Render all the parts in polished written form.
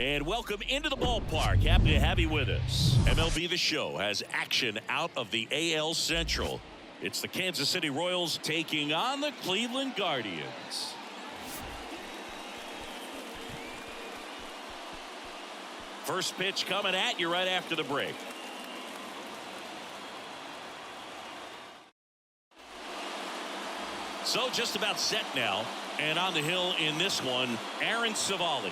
And welcome into the ballpark. Happy to have you with us. MLB The Show has action out of the AL Central. It's the Kansas City Royals taking on the Cleveland Guardians. First pitch coming at you right after the break. So just about set now. And on the hill in this one, Aaron Savali.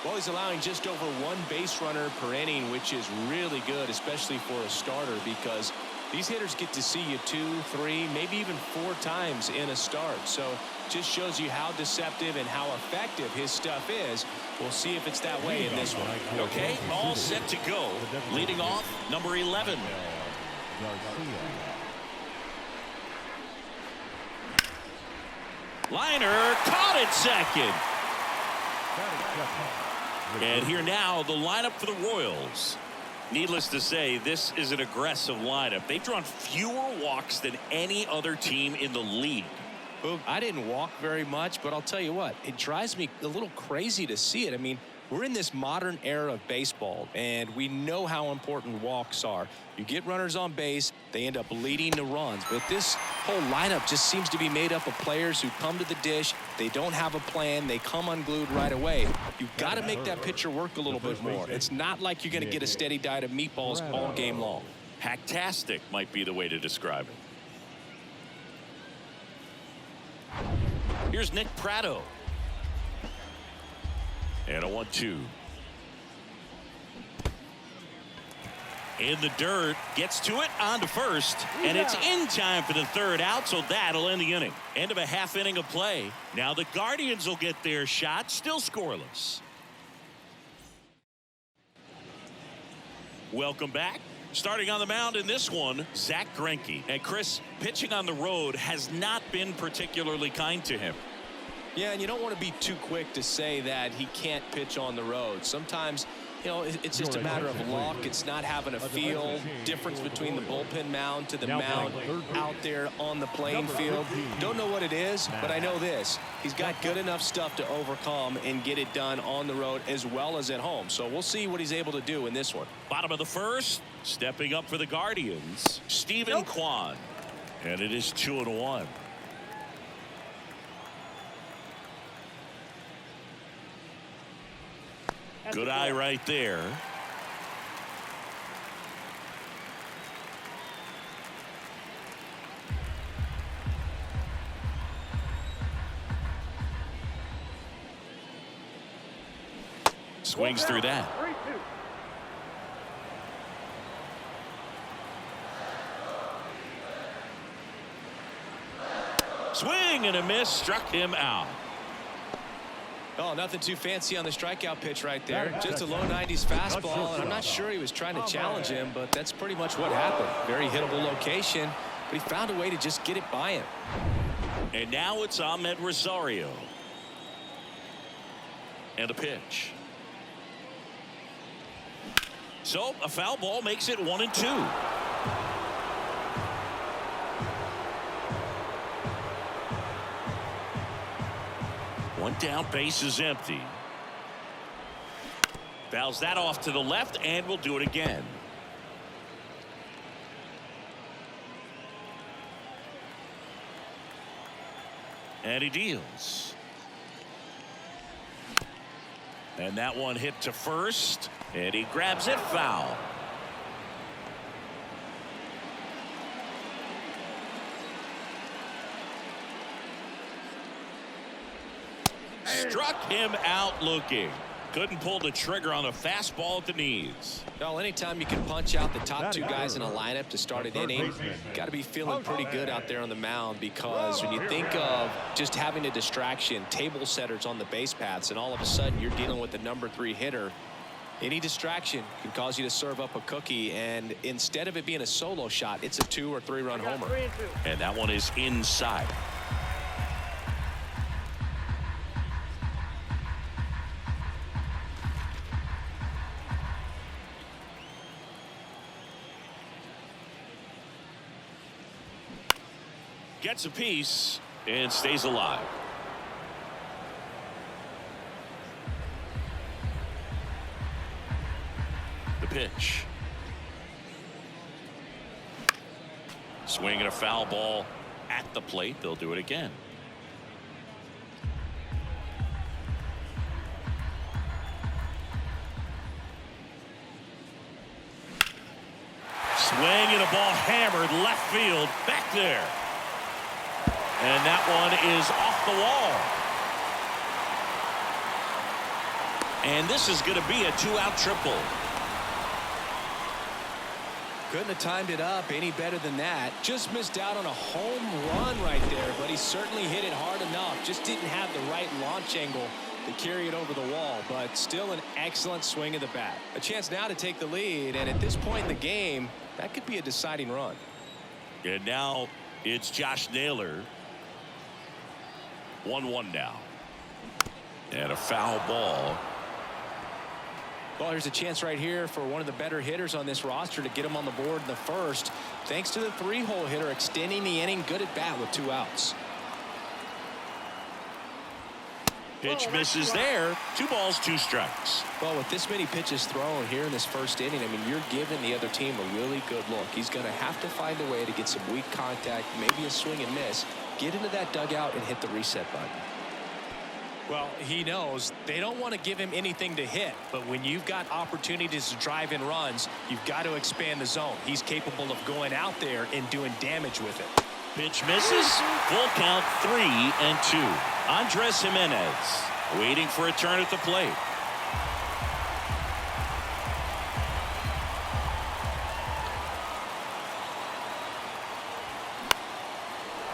Well, he's allowing just over one base runner per inning, which is really good, especially for a starter, because these hitters get to see you 2, 3, maybe even 4 times in a start. So just shows you how deceptive and how effective his stuff is. We'll see if it's that way in this one. Okay, all set to go. Leading off, number 11. Liner caught it second. And here now, the lineup for the Royals. Needless to say, this is an aggressive lineup. They've drawn fewer walks than any other team in the league. I didn't walk very much, but I'll tell you what, it drives me a little crazy to see it. I mean, we're in this modern era of baseball, and we know how important walks are. You get runners on base, they end up leading to runs. But this whole lineup just seems to be made up of players who come to the dish. They don't have a plan. They come unglued right away. You've got to make that pitcher work a little bit more. It's not like you're going to get a steady diet of meatballs all game long. Hacktastic might be the way to describe it. Here's Nick Pratto. And a 1-2. In the dirt, gets to it, on to first, and it's in time for the third out, so that'll end the inning. End of a half inning of play. Now the Guardians will get their shot, still scoreless. Welcome back. Starting on the mound in this one, Zach Greinke. And Chris, pitching on the road has not been particularly kind to him. Yeah, and you don't want to be too quick to say that he can't pitch on the road. Sometimes, you know, it's just a matter of luck. It's not having a feel. Difference between the bullpen mound to the mound out there on the playing field. Don't know what it is, but I know this. He's got good enough stuff to overcome and get it done on the road as well as at home. So we'll see what he's able to do in this one. Bottom of the first, stepping up for the Guardians, Stephen Kwan. And it is 2-1. Good eye right there. Swings through that. Swing and a miss, struck him out. Oh, nothing too fancy on the strikeout pitch right there. Just a low 90s fastball, and I'm not sure he was trying to challenge him, but that's pretty much what happened. Very hittable location, but he found a way to just get it by him. And now it's Ahmed Rosario. And a pitch. So a foul ball makes it 1-2. One down, base is empty. Fouls that off to the left, and we'll do it again. And he deals. And that one hit to first, and he grabs it, foul. Struck him out looking. Couldn't pull the trigger on a fastball at the knees. Well, anytime you can punch out the top 2 guys in a lineup to start an inning, got to be feeling pretty good out there on the mound, because when you think of just having a distraction, table setters on the base paths, and all of a sudden you're dealing with the number 3 hitter, any distraction can cause you to serve up a cookie, and instead of it being a solo shot, it's a 2 or 3 run homer. And that one is inside. Gets a piece and stays alive. pitch. Swing and a foul ball at the plate. They'll do it again. Swing and a ball hammered left field back there. And that one is off the wall. And this is going to be a 2-out triple. Couldn't have timed it up any better than that. Just missed out on a home run right there, but he certainly hit it hard enough. Just didn't have the right launch angle to carry it over the wall, but still an excellent swing of the bat. A chance now to take the lead, and at this point in the game, that could be a deciding run. And now it's Josh Naylor. 1-1 now. And a foul ball. Well, here's a chance right here for one of the better hitters on this roster to get him on the board in the first. Thanks to the 3-hole hitter extending the inning. Good at bat with 2 outs. Pitch misses there. 2 balls, 2 strikes. Well, with this many pitches thrown here in this first inning, I mean, you're giving the other team a really good look. He's going to have to find a way to get some weak contact, maybe a swing and miss, get into that dugout and hit the reset button. Well, he knows they don't want to give him anything to hit, but when you've got opportunities to drive in runs, you've got to expand the zone. He's capable of going out there and doing damage with it. Pitch misses. Full count, 3-2. Andres Jimenez waiting for a turn at the plate.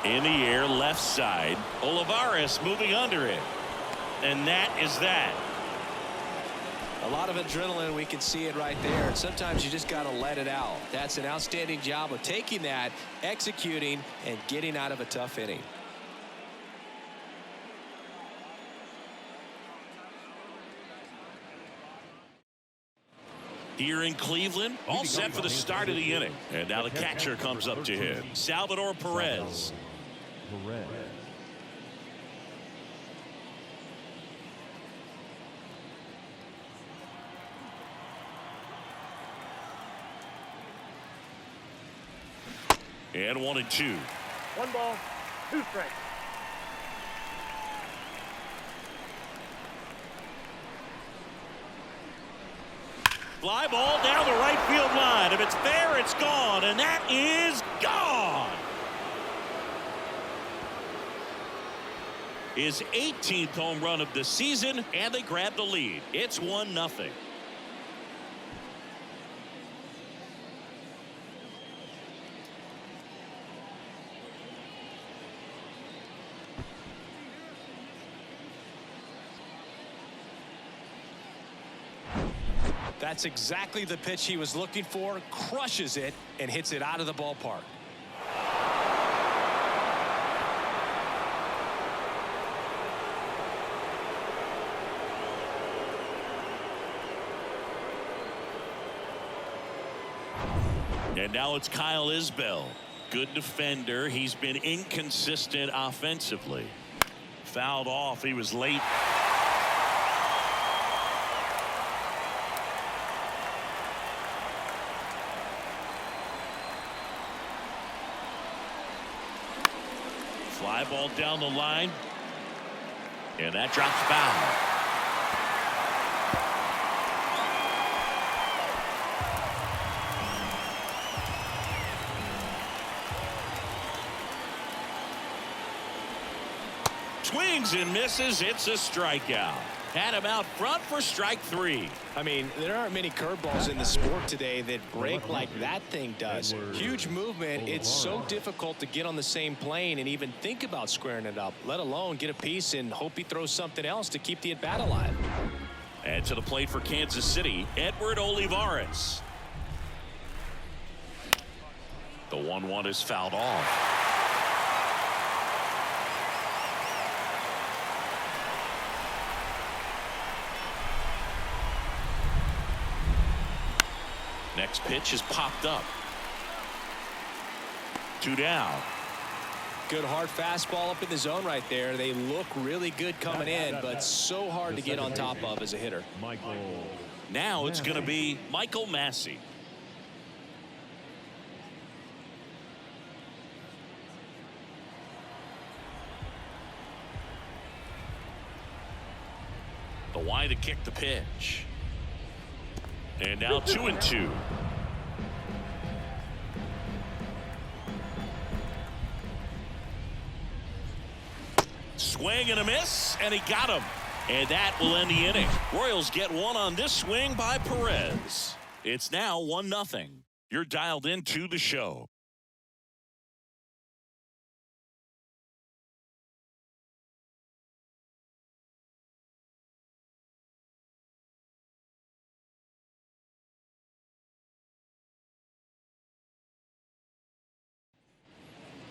In the air, left side. Olivares moving under it. And that is that. A lot of adrenaline. We can see it right there. And sometimes you just got to let it out. That's an outstanding job of taking that, executing, and getting out of a tough inning. Here in Cleveland, all set for the start of the inning. And now the catcher comes up to him, Salvador Perez. And 1-2. 1 ball, 2 strikes. Fly ball down the right field line. If it's there, it's gone. And that is gone. His 18th home run of the season, and they grab the lead. It's 1-0. That's exactly the pitch he was looking for. Crushes it and hits it out of the ballpark. And now it's Kyle Isbell. Good defender. He's been inconsistent offensively. Fouled off. He was late. Fly ball down the line. And that drops foul. Swings and misses. It's a strikeout. Had him out front for strike 3. I mean, there aren't many curveballs in the sport today that break like that thing does. Huge movement. It's so difficult to get on the same plane and even think about squaring it up, let alone get a piece and hope he throws something else to keep the at-bat alive. And to the plate for Kansas City, Edward Olivares. The 1-1 is fouled off. Next pitch is popped up. 2 down. Good hard fastball up in the zone right there. They look really good coming in, but so hard to get on top of as a hitter. Now it's going to be Michael Massey. The wide to kick the pitch. And now 2-2. Swing and a miss, and he got him. And that will end the inning. Royals get one on this swing by Perez. It's now 1-0. You're dialed into the show.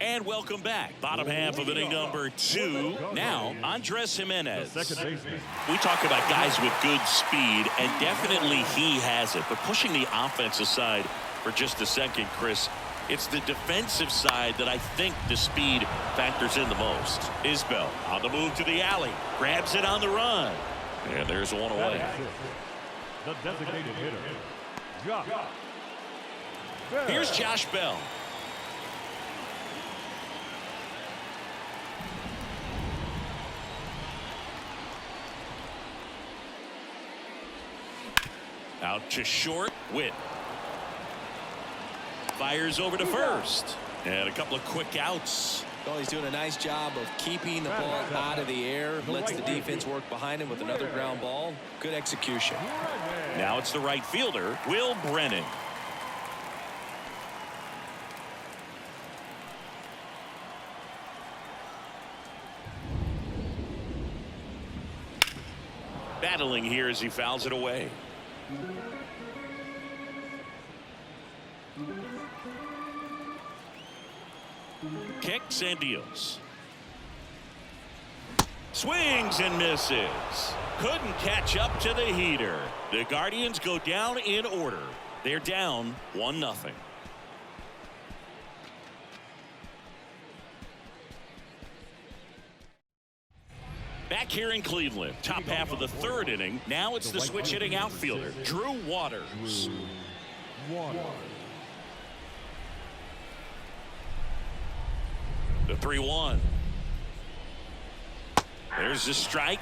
And welcome back. Bottom half of inning number 2. Now, Andres Jimenez. We talk about guys with good speed, and definitely he has it. But pushing the offense aside for just a second, Chris, it's the defensive side that I think the speed factors in the most. Isbell on the move to the alley. Grabs it on the run. And there's one away. The designated hitter, Josh. Here's Josh Bell. Out to short. Witt fires over to first, and a couple of quick outs. Well, he's doing a nice job of keeping the ball out of the air. Lets the defense work behind him with another ground ball. Good execution. Now it's the right fielder, Will Brennan. Battling here as he fouls it away. Kicks and deals. Swings and misses. Couldn't catch up to the heater. The Guardians go down in order. They're down 1-0. Back here in Cleveland, top half of the 3rd inning. Now it's the switch hitting outfielder, Drew Waters. The 3-1. There's the strike.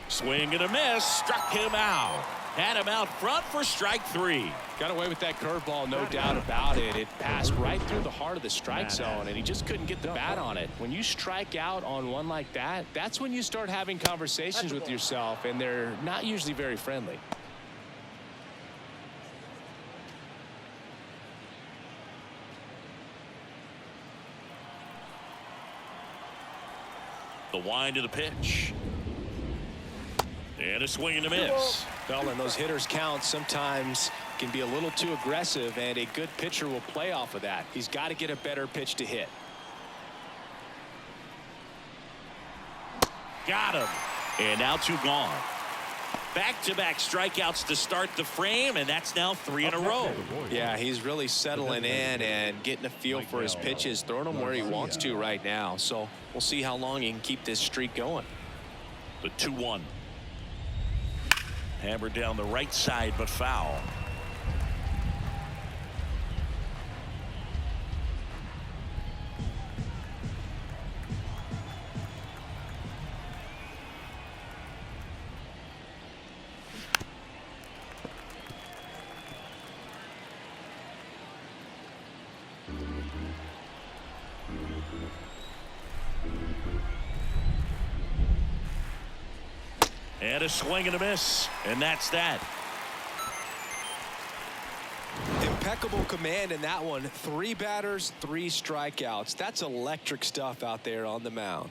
Swing and a miss. Struck him out. Had him out front for strike 3. Got away with that curveball, no doubt about it. It passed right through the heart of the strike zone, and he just couldn't get the bat on it. When you strike out on one like that, that's when you start having conversations with yourself, and they're not usually very friendly. The wind of the pitch. And a swing and a miss. Well, and those hitters count sometimes can be a little too aggressive, and a good pitcher will play off of that. He's got to get a better pitch to hit. Got him. And now 2 gone. Back-to-back strikeouts to start the frame, and that's now 3 in a row. Yeah, he's really settling in and getting a feel for his pitches, throwing them where he wants to right now. So we'll see how long he can keep this streak going. The 2-1. Hammered down the right side, but foul. And a swing and a miss, and that's that. Impeccable command in that one. 3 batters, 3 strikeouts. That's electric stuff out there on the mound.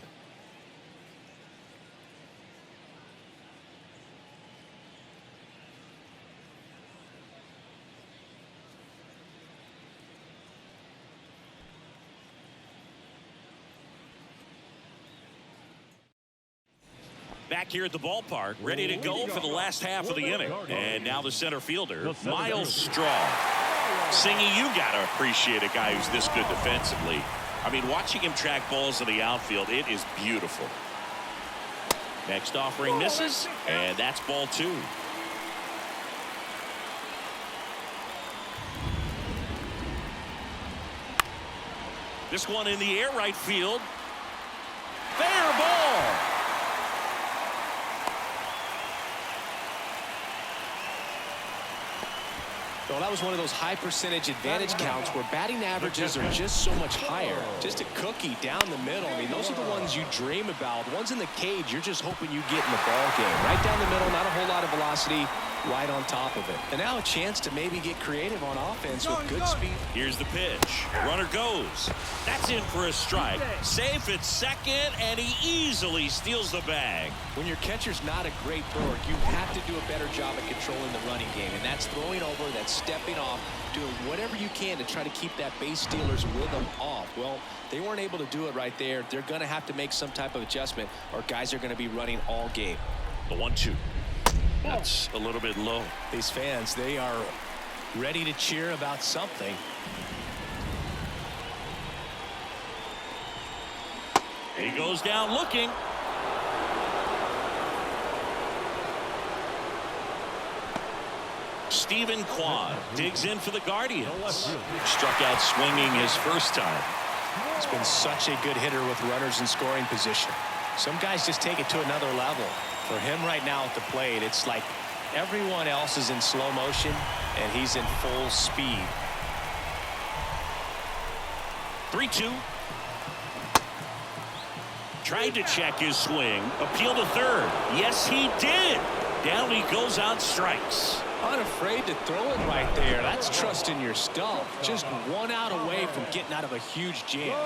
Back here at the ballpark, ready to go for the last half of the inning. And now the center fielder, Miles Straw. Singy, you got to appreciate a guy who's this good defensively. I mean, watching him track balls in the outfield, it is beautiful. Next offering misses, and that's ball 2. This one in the air, right field. Fair ball. Well, that was one of those high percentage advantage counts where batting averages are just so much higher. Just a cookie down the middle. I mean, those are the ones you dream about. The ones in the cage, you're just hoping you get in the ball game. Right down the middle, not a whole lot of velocity, right on top of it. And now a chance to maybe get creative on offense with good speed. Here's the pitch. Runner goes. That's in for a strike. Safe at second, and he easily steals the bag. When your catcher's not a great thrower, you have to do a better job at controlling the running game. And that's throwing over, that's stepping off, doing whatever you can to try to keep that base stealer's rhythm off. Well, they weren't able to do it right there. They're going to have to make some type of adjustment, or guys are going to be running all game. The 1-2. That's a little bit low. These fans, they are ready to cheer about something. He goes down looking. Stephen Kwan digs in for the Guardians. Struck out swinging his first time. He's been such a good hitter with runners in scoring position. Some guys just take it to another level. For him right now at the plate, it's like everyone else is in slow motion and he's in full speed. 3-2. Tried to check his swing. Appeal to third. Yes, he did. Down he goes on strikes. Unafraid to throw it right there. That's trusting your stuff. Just one out away from getting out of a huge jam.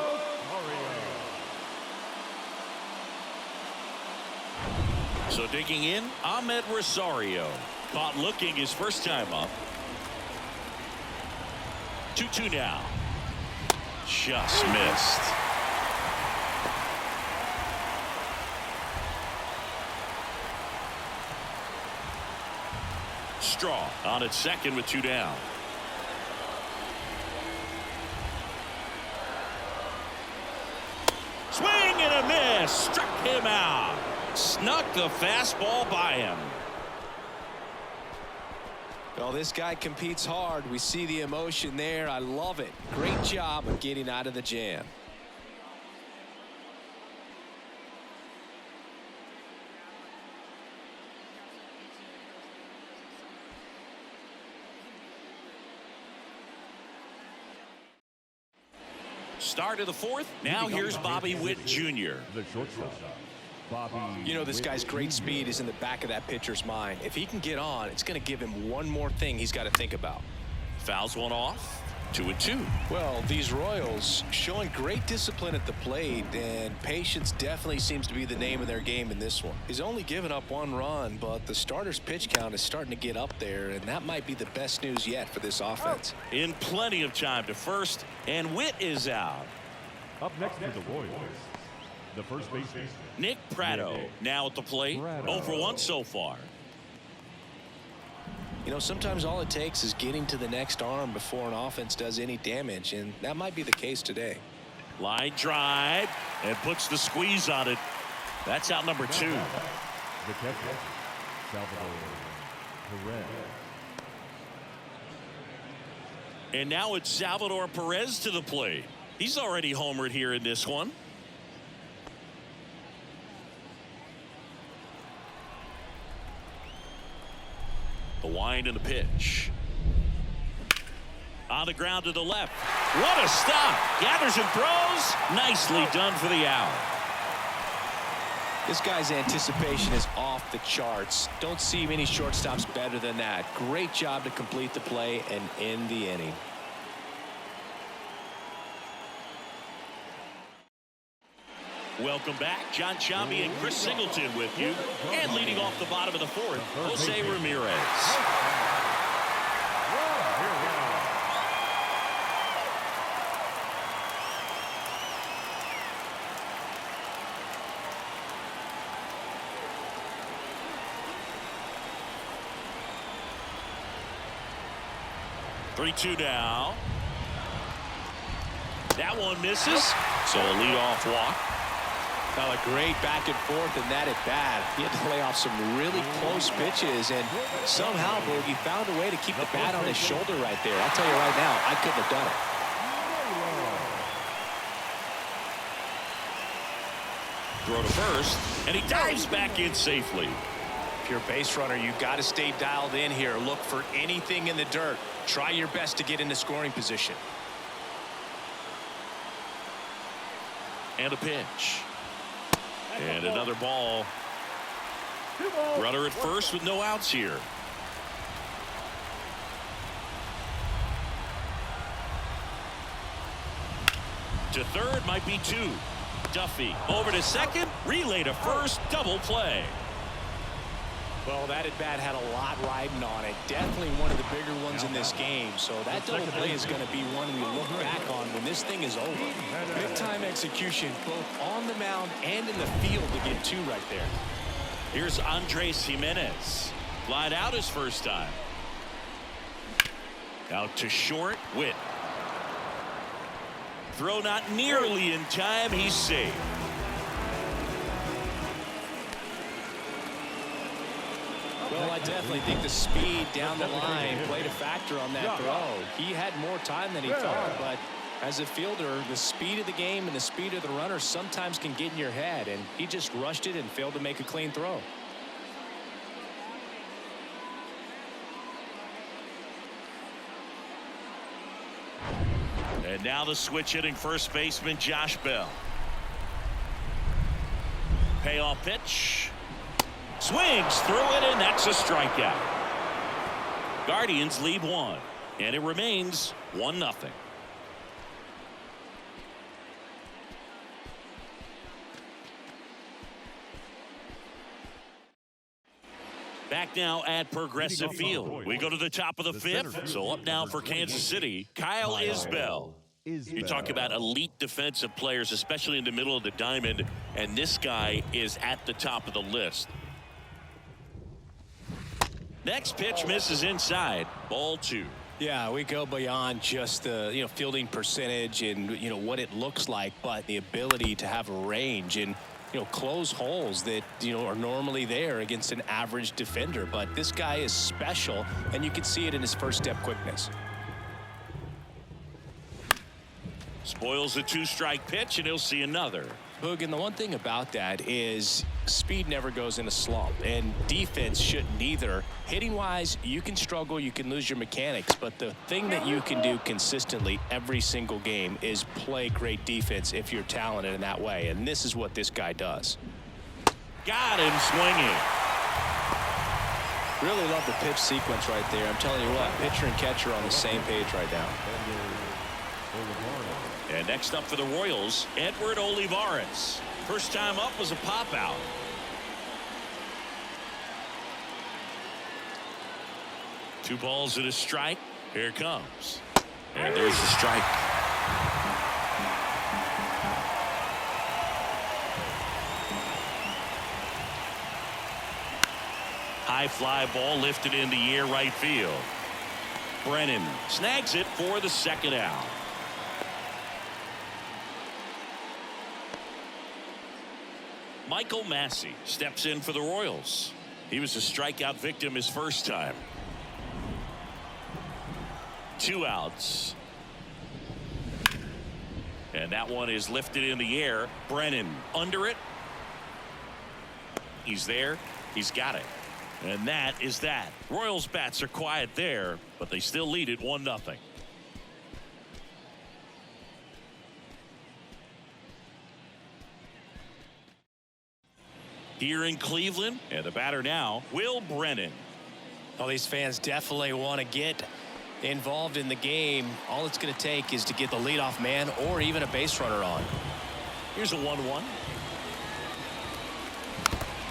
So digging in, Ahmed Rosario. Caught looking his first time up. 2-2 now. Just missed. Straw on at second with 2 down. Swing and a miss. Struck him out. Snuck the fastball by him. Well, this guy competes hard. We see the emotion there. I love it. Great job of getting out of the jam. Start of the 4th. Now here's Bobby Witt Jr. The shortstop, Bobby. You know, this guy's great speed is in the back of that pitcher's mind. If he can get on, it's going to give him one more thing he's got to think about. Fouls one off. 2-2. Well, these Royals showing great discipline at the plate, and patience definitely seems to be the name of their game in this one. He's only given up 1 run, but the starter's pitch count is starting to get up there, and that might be the best news yet for this offense. In plenty of time to first, and Witt is out. Up next is the Royals. The first baseman, Nick Pratto now at the plate. 0 for 1 so far. You know, sometimes all it takes is getting to the next arm before an offense does any damage, and that might be the case today. Line drive and puts the squeeze on it. That's out number 2. the catcher, Salvador Perez. And now it's Salvador Perez to the plate. He's already homered here in this one. The wind and the pitch. On the ground to the left. What a stop. Gathers and throws. Nicely done for the out. This guy's anticipation is off the charts. Don't see many shortstops better than that. Great job to complete the play and end the inning. Welcome back. John Chambi and Chris Singleton with you. And leading off the bottom of the 4th, Jose Ramirez. 3-2 now. That one misses. So a leadoff walk. Well, a great back and forth in that at bat. He had to lay off some really close pitches, and somehow Bogey found a way to keep the bat on his shoulder right there. I'll tell you right now, I couldn't have done it. Throw to first, and he dives back in safely. If you're a base runner, you've got to stay dialed in here. Look for anything in the dirt. Try your best to get into scoring position. And a pitch. And another ball. Runner at first with no outs here. To third might be two. Duffy over to second. Relay to first. Double play. Well, that at bat had a lot riding on it. Definitely one of the bigger ones in this game. So that double play is going to be one we look back on when this thing is over. Big time execution both on the mound and in the field to get two right there. Here's Andres Jimenez. Flied out his first time. Out to short. Witt. Throw not nearly in time. He's safe. Well, I definitely think the speed down the line played a factor on that throw. He had more time than he thought, but as a fielder, the speed of the game and the speed of the runner sometimes can get in your head, and he just rushed it and failed to make a clean throw. And now the switch hitting first baseman Josh Bell. Payoff pitch. Swings through it, and that's a strikeout. Guardians lead one, and it remains 1-0. Back now at Progressive Field. We go to the top of the fifth. So up now for Kansas City, Kyle Isbell. You talk about elite defensive players, especially in the middle of the diamond, and this guy is at the top of the list. Next pitch misses inside. Ball 2. Yeah, we go beyond just the fielding percentage and what it looks like, but the ability to have range and close holes that are normally there against an average defender. But this guy is special, and you can see it in his first step quickness. Spoils a 2-strike pitch, and he'll see another. Boog, and the one thing about that is speed never goes in a slump, and defense shouldn't either. Hitting wise, you can struggle, you can lose your mechanics, but the thing that you can do consistently every single game is play great defense if you're talented in that way, and this is what this guy does. Got him swinging. Really love the pitch sequence right there. I'm telling you what, pitcher and catcher on the same page right now. And next up for the Royals, Edward Olivares. First time up was a pop out. Two balls and a strike. Here it comes. And there's the strike. High fly ball lifted in the air right field. Brennan snags it for the second out. Michael Massey steps in for the Royals. He was a strikeout victim his first time. 2 outs. And that one is lifted in the air. Brennan under it. He's there. He's got it. And that is that. Royals bats are quiet there, but they still lead it 1-0. Here in Cleveland, and the batter now, Will Brennan. Well, these fans definitely want to get involved in the game. All it's going to take is to get the leadoff man or even a base runner on. Here's a 1-1.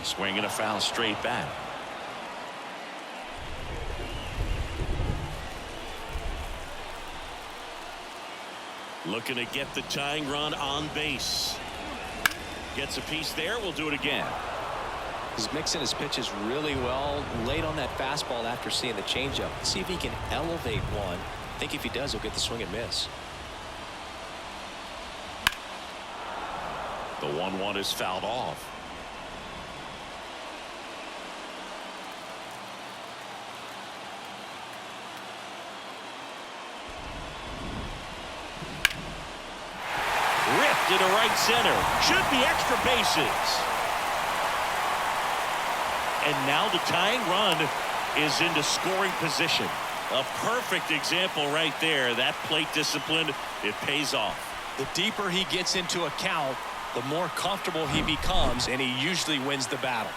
Swing and a foul straight back. Looking to get the tying run on base. Gets a piece there. We'll do it again. He's mixing his pitches really well. Late on that fastball after seeing the changeup. See if he can elevate one I think if he does, he'll get the swing and miss. The 1-1 is fouled off. Ripped into right center. Should be extra bases. And now the tying run is into scoring position. A perfect example right there. That plate discipline, it pays off. The deeper he gets into a count, the more comfortable he becomes, and he usually wins the battle.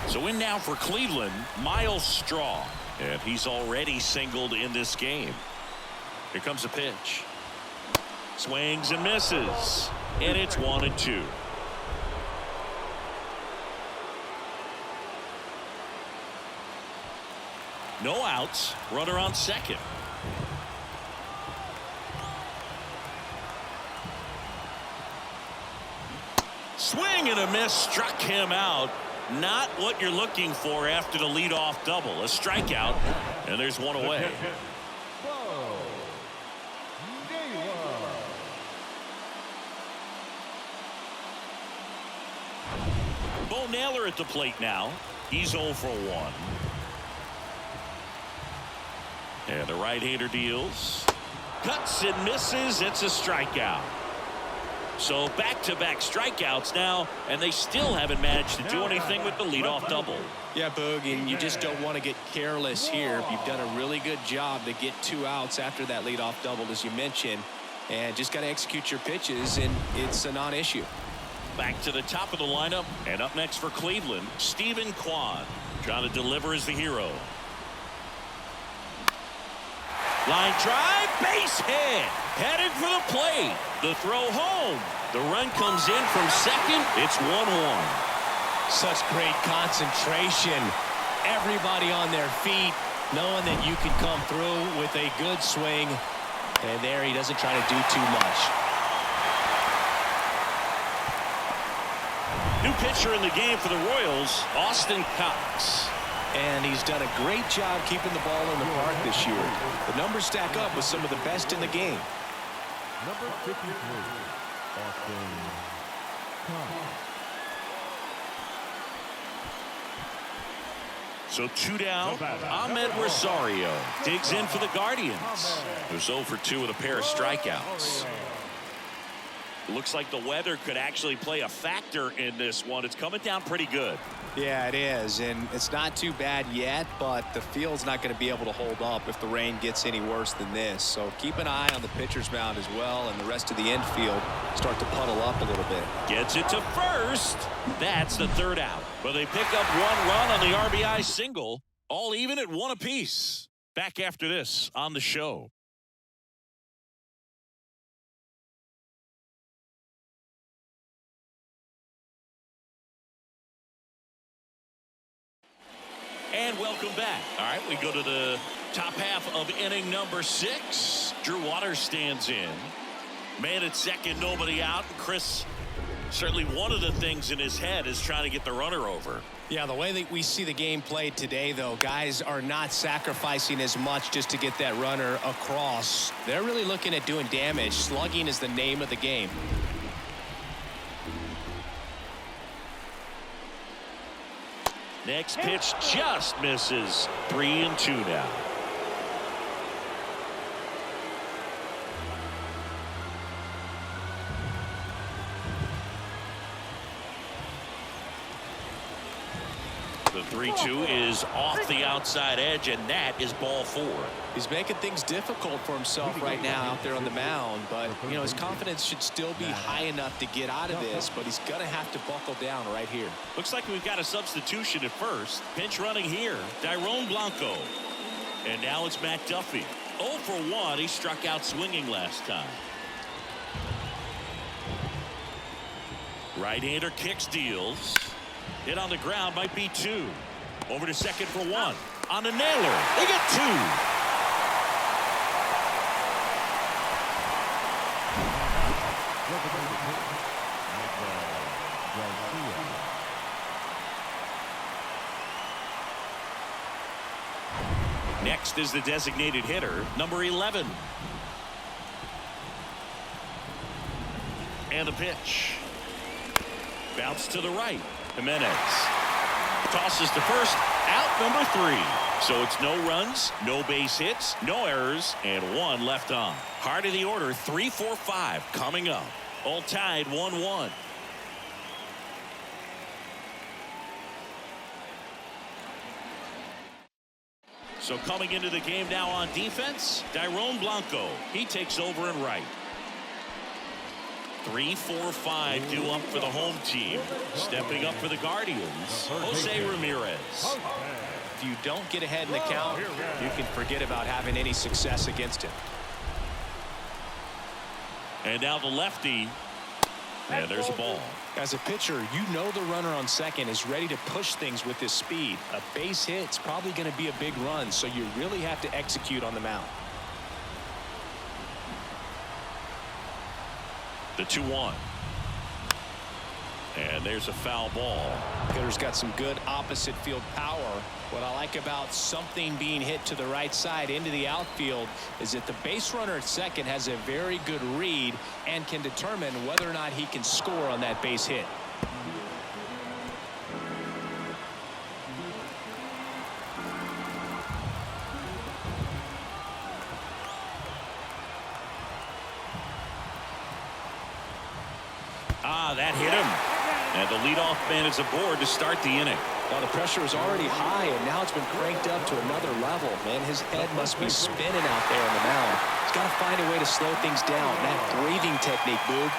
So in now for Cleveland, Miles Straw. And he's already singled in this game. Here comes a pitch. Swings and misses. And it's 1-2. No outs. Runner on second. Swing and a miss. Struck him out. Not what you're looking for after the leadoff double. A strikeout. And there's one away. Bo Naylor at the plate now. He's 0 for 1. And the right-hander deals. Cuts and misses. It's a strikeout. So back-to-back strikeouts now, and they still haven't managed to do anything with the leadoff double. Yeah, Boog, and you just don't want to get careless here. You've done a really good job to get 2 outs after that leadoff double, as you mentioned, and just got to execute your pitches, and it's a non-issue. Back to the top of the lineup, and up next for Cleveland, Stephen Kwan, trying to deliver as the hero. Line drive, base hit, headed for the plate. The throw home. The run comes in from second. It's 1-1. Such great concentration. Everybody on their feet, knowing that you can come through with a good swing. And there he doesn't try to do too much. New pitcher in the game for the Royals, Austin Cox. And he's done a great job keeping the ball in the park this year. The numbers stack up with some of the best in the game. Number 53, Austin Cox. So 2 down. Ahmed Rosario digs in for the Guardians. They're 0 for 2 with a pair of strikeouts. Looks like the weather could actually play a factor in this one. It's coming down pretty good. Yeah, it is, and it's not too bad yet, but the field's not going to be able to hold up if the rain gets any worse than this. So keep an eye on the pitcher's mound as well, and the rest of the infield start to puddle up a little bit. Gets it to first. That's the 3rd out. But they pick up 1 run on the RBI single, all even at 1 apiece. Back after this on the show. And welcome back. All right, we go to the top half of inning number 6. Drew Waters stands in. Man at second, nobody out. Chris, certainly one of the things in his head is trying to get the runner over. Yeah, the way that we see the game played today, though, guys are not sacrificing as much just to get that runner across. They're really looking at doing damage. Slugging is the name of the game. Next pitch just misses. 3-2 now. The 3-2 is off the outside edge, and that is ball 4. He's making things difficult for himself right now out there on the mound, but you know his confidence should still be high enough to get out of this, but he's gonna have to buckle down right here. Looks like we've got a substitution at first. Pinch running here, Dairon Blanco. And now it's Matt Duffy. 0 for 1. He struck out swinging last time. Right-hander kicks, deals. Hit on the ground, might be 2. Over to second for 1. On the nailer, they get 2. Next is the designated hitter, number 11. And the pitch. Bounce to the right. Jimenez tosses to first, out number 3. So it's no runs, no base hits, no errors, and 1 left on. Heart of the order, 3, 4, 5 coming up. All tied 1-1. So coming into the game now on defense, Dairon Blanco. He takes over in right. 3, 4, 5 due up for the home team. Stepping up for the Guardians, Jose Ramirez. If you don't get ahead in the count, you can forget about having any success against him. And now the lefty. And there's a ball. As a pitcher, you know the runner on second is ready to push things with his speed. A base hit's probably going to be a big run, so you really have to execute on the mound. The 2-1. And there's a foul ball. Hitter's got some good opposite field power. What I like about something being hit to the right side into the outfield is that the base runner at second has a very good read and can determine whether or not he can score on that base hit. That hit him. And the leadoff man is aboard to start the inning. Well, the pressure is already high, and now it's been cranked up to another level. Man, his head must be spinning out there on the mound. He's got to find a way to slow things down. That breathing technique, Boog.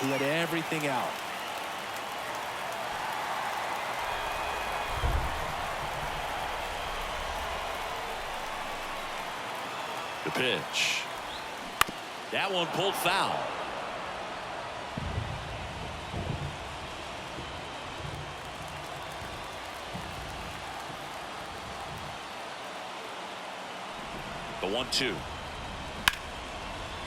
Let everything out. The pitch. That one pulled foul. The 1-2.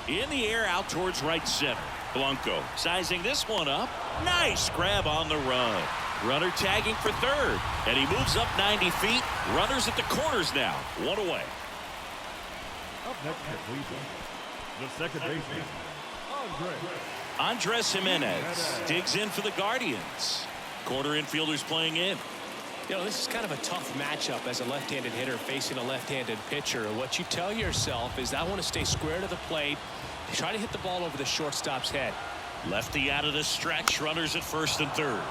In the air out towards right center. Blanco sizing this one up. Nice grab on the run. Runner tagging for third. And he moves up 90 feet. Runners at the corners now. 1 away. Up next at Cleveland, the second baseman, Andres Jimenez digs in for the Guardians. Corner infielders playing in. You know, this is kind of a tough matchup as a left-handed hitter facing a left-handed pitcher. What you tell yourself is, I want to stay square to the plate, try to hit the ball over the shortstop's head. Lefty out of the stretch, runners at first and third.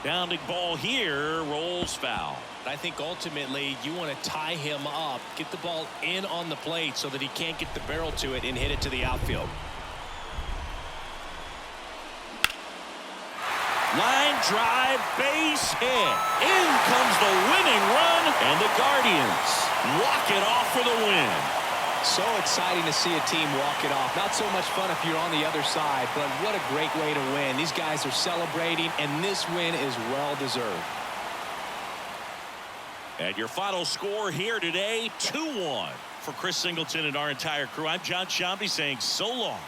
Bounding ball here, rolls foul. I think ultimately you want to tie him up, get the ball in on the plate so that he can't get the barrel to it and hit it to the outfield. Line drive, base hit. In comes the winning run, and the Guardians walk it off for the win. So exciting to see a team walk it off. Not so much fun if you're on the other side, but what a great way to win. These guys are celebrating, and this win is well deserved. And your final score here today, 2-1. For Chris Singleton and our entire crew, I'm John Shambi saying so long.